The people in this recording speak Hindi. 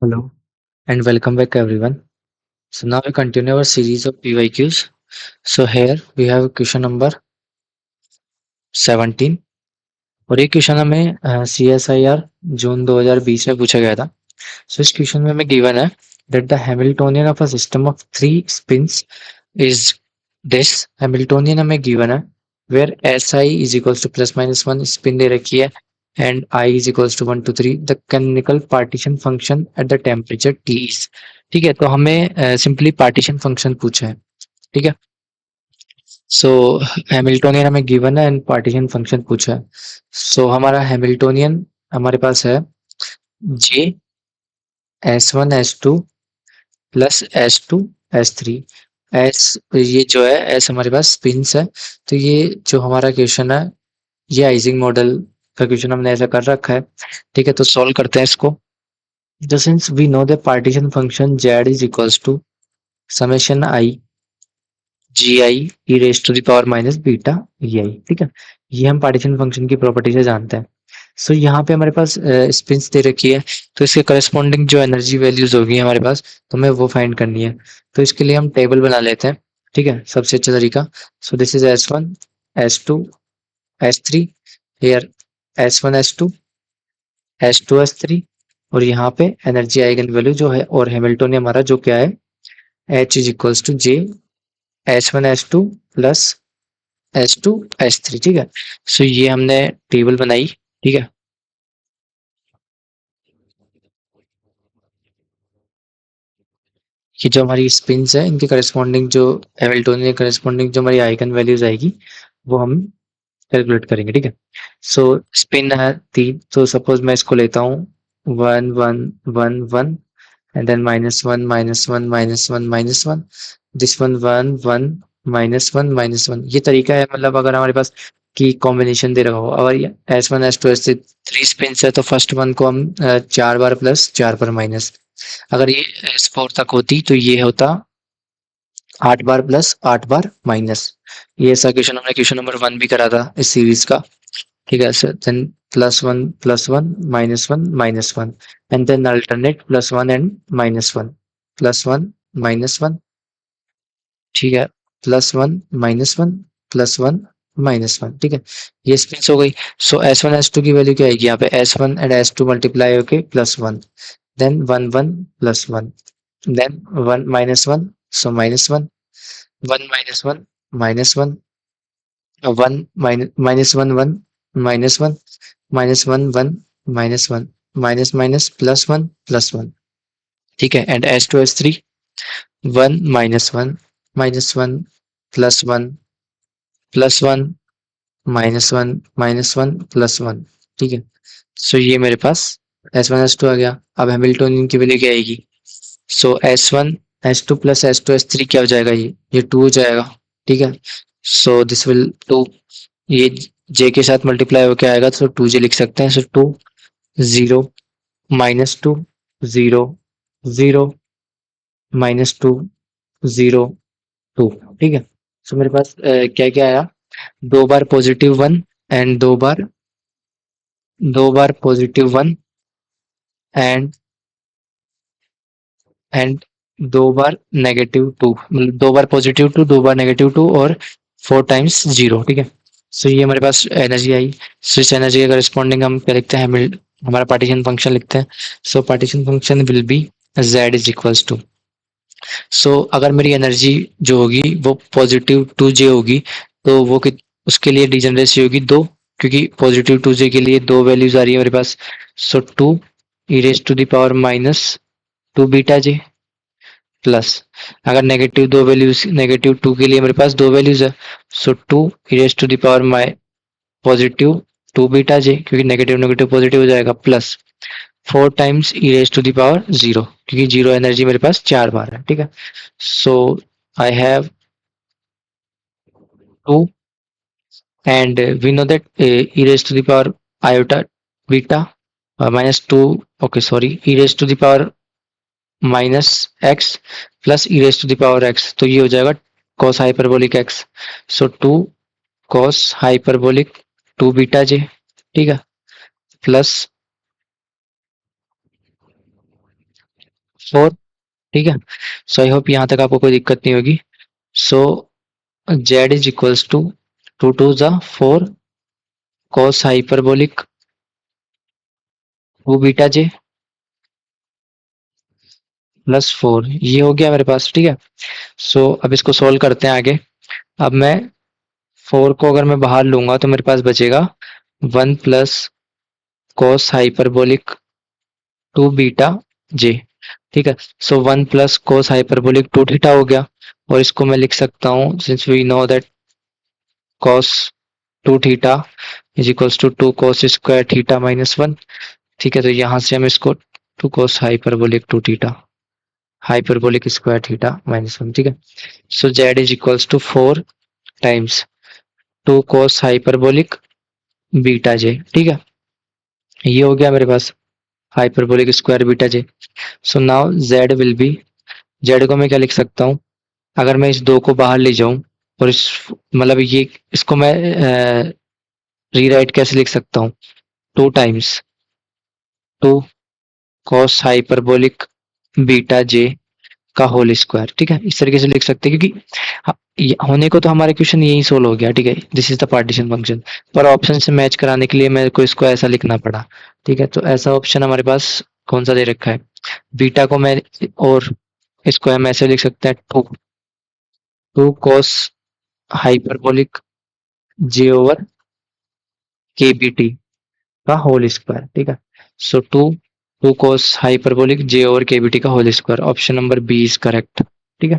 Hello and welcome back everyone. So now we continue our series of PYQs. So here we have question number 17 और ये क्वेश्चन हमें CSIR जून 2020 में पूछा गया था. So इस क्वेश्चन में हमें गिवन है that the Hamiltonian of a system of 3 spins is this. Hamiltonian हमें गिवन है where SI is equals to plus minus 1 spin दे रखी है and I is equals to 1 to 3. The canonical partition function at the temperature T is. ठीक है, तो हमें सिंपली पार्टीशन फंक्शन पूछा है. ठीक है, सो हैमिल्टोनियन हमें गिवन है एंड पार्टीशन फंक्शन पूछा है. सो हमारा हैमिल्टोनियन हमारे पास है जे S1 S2 plus S2 S3. S ये जो है एस हमारे पास स्पिन्स है. तो ये जो हमारा क्वेश्चन है ये आइजिंग मॉडल का क्वेश्चन हमने ऐसा कर रखा है. ठीक है, तो सॉल्व करते हैं इसको. तो since we know the partition function z is equals to summation I G I E raise to the power minus beta E I. ठीक है, ये हम पार्टीशन फंक्शन की प्रॉपर्टी से जानते हैं. सो यहाँ पे हमारे पास स्पिन्स दे रखी है, तो इसके करस्पॉन्डिंग जो एनर्जी वैल्यूज होगी हमारे पास, तो हमें वो फाइंड करनी है. तो इसके लिए हम टेबल बना लेते हैं. ठीक है, सबसे अच्छा तरीका. So this is S1 S2 S3. Here S1 S2 S2 S3 और यहाँ पे एनर्जी आइगन वैल्यू जो है और हैमिल्टोनियन हमारा जो क्या है H is equals to J S1 S2 plus S2 S3. ठीक है, सो ये हमने टेबल बनाई. ठीक है, ये जो हमारी स्पिन्स है इनके करस्पॉन्डिंग जो हैमिल्टोनियन करस्पॉन्डिंग जो हमारी आइगन वैल्यूज आएगी वो हम कैलकुलेट करेंगे. ठीक है, सो स्पिन है 3, तो सपोज मैं इसको लेता हूँ 1 1 1 1 and then -1 -1 -1 -1. This one 1 1 -1 -1. ये तरीका है, मतलब अगर हमारे पास की कॉम्बिनेशन दे रखा हो. अगर ये S1 S2 S3 3 स्पिन्स है तो फर्स्ट वन को हम 4 बार प्लस 4 बार माइनस. अगर ये S4 तक होती तो ये होता 8 बार प्लस 8 बार माइनस. ये ऐसा क्वेश्चन हमने क्वेश्चन नंबर 1 भी करा था इस सीरीज का. ठीक है, sir then +1 -1 and then alternate +1 and -1 +1 -1. ठीक है, +1 -1 +1 -1. ठीक है, ये स्पिन्स हो गई. सो S1 S2 की वैल्यू क्या आएगी यहाँ पे S1 एंड S2 मल्टीप्लाई होके +1 देन 1 1 +1 देन 1 -1 सो -1 1 -1 -1 1 -1 1 -1 -1 1 -1 माइनस माइनस +1 +1. ठीक है, एंड S2 S3 1 -1 -1 +1 +1 -1 -1 +1. ठीक है, सो ये मेरे पास S1 S2 आ गया. अब हैमिल्टोनियन की वैल्यू क्या आएगी. सो S1 S2 plus S2 S3 क्या हो जाएगा, ये 2 हो जाएगा. ठीक है, सो दिस विल 2, ये j के साथ मल्टीप्लाई होकर आएगा तो 2j लिख सकते हैं. सो 2 0 -2 0 0 -2 0 2. ठीक है, सो मेरे पास क्या क्या आया, 2 बार +1 एंड 2 बार +1 एंड 2 बार -2, मतलब 2 बार +2 2 बार -2 और 4 टाइम्स 0. ठीक है, सो ये हमारे पास एनर्जी आई. सो इस एनर्जी के करस्पॉन्डिंग हम क्या लिखते हैं, हमारा पार्टीशन फंक्शन लिखते हैं. So partition function will be z is equals to. So अगर मेरी एनर्जी जो होगी वो +2j होगी तो वो उसके लिए डिजनरेसी होगी 2, क्योंकि +2j के लिए 2 वैल्यूज आ रही है मेरे पास. So 2 E raise to the power -2 beta j plus, अगर नेगेटिव 2 वैल्यूज -2 के लिए मेरे पास 2 वैल्यूज है. So 2 E raise to the power +2 beta j, क्योंकि नेगेटिव नेगेटिव पॉजिटिव हो जाएगा, plus 4 times E raise to the power 0, क्योंकि 0 एनर्जी मेरे पास 4 बार है. ठीक है, सो I have 2 and we know that e raised to the power iota beta -2, okay sorry, e raised to the power -x plus e raised to the power x, तो ये हो जाएगा cos hyperbolic x. so 2 cos hyperbolic 2 beta j. ठीक है, प्लस 4, ठीक है। सो आई होप यहाँ तक आपको कोई दिक्कत नहीं होगी। सो जेड इज इक्वल्स टू 2 ज़ा 4 कॉस हाइपरबोलिक 2 बीटा जे प्लस 4, ये हो गया मेरे पास, ठीक है। सो अब इसको सोल्व करते हैं आगे। अब मैं 4 को अगर मैं बाहर लूंगा तो मेरे पास बचेगा 1 plus cos hyperbolic 2 beta J, ठीक है। So 1 plus cos hyperbolic 2 theta हो गया, और इसको मैं लिख सकता हूँ, since we know that cos 2 theta is equals to 2 cos square theta minus 1, ठीक है। तो यहाँ से हम इसको 2 cos hyperbolic 2 theta hyperbolic square theta minus 1, ठीक है। So Z is equals to 4 times 2 cos hyperbolic beta J, ठीक है। ये हो गया मेरे पास hyperbolic square beta J. So now Z will be, Z को मैं क्या लिख सकता हूँ, अगर मैं इस 2 को बाहर ले जाऊं और इस मतलब ये इसको मैं रीराइट कैसे लिख सकता हूँ, 2 टाइम्स 2 कॉस हाइपरबोलिक बीटा जे का होल स्क्वायर, ठीक है। इस तरीके से लिख सकते हैं, क्योंकि होने को तो हमारा क्वेश्चन यही सोल्व हो गया, ठीक है। This is the partition function, पर ऑप्शन से मैच कराने के लिए मेरे को इसको ऐसा लिखना पड़ा, ठीक है। तो ऐसा ऑप्शन हमारे पास कौन सा दे रखा है, बीटा को मैं, और इसको हम ऐसे लिख सकते हैं 2 cos hyperbolic J over K B T का होल स्क्वायर, ठीक है। So 2 cos hyperbolic J over K B T का whole square, option number B is correct, ठीक है।